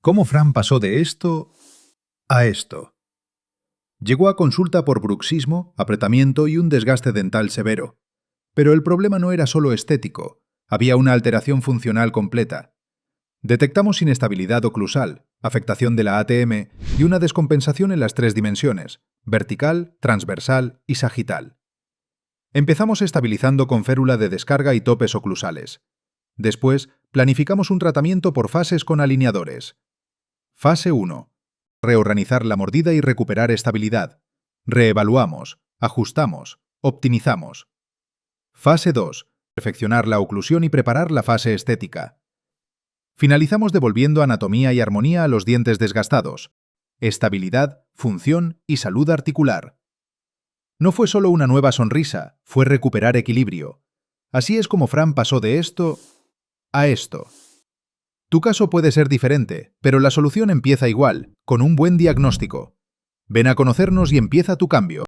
¿Cómo Fran pasó de esto a esto? Llegó a consulta por bruxismo, apretamiento y un desgaste dental severo. Pero el problema no era solo estético, había una alteración funcional completa. Detectamos inestabilidad oclusal, afectación de la ATM y una descompensación en las 3 dimensiones, vertical, transversal y sagital. Empezamos estabilizando con férula de descarga y topes oclusales. Después, planificamos un tratamiento por fases con alineadores. Fase 1. Reorganizar la mordida y recuperar estabilidad. Reevaluamos, ajustamos, optimizamos. Fase 2. Perfeccionar la oclusión y preparar la fase estética. Finalizamos devolviendo anatomía y armonía a los dientes desgastados. Estabilidad, función y salud articular. No fue solo una nueva sonrisa, fue recuperar equilibrio. Así es como Fran pasó de esto a esto. Tu caso puede ser diferente, pero la solución empieza igual, con un buen diagnóstico. Ven a conocernos y empieza tu cambio.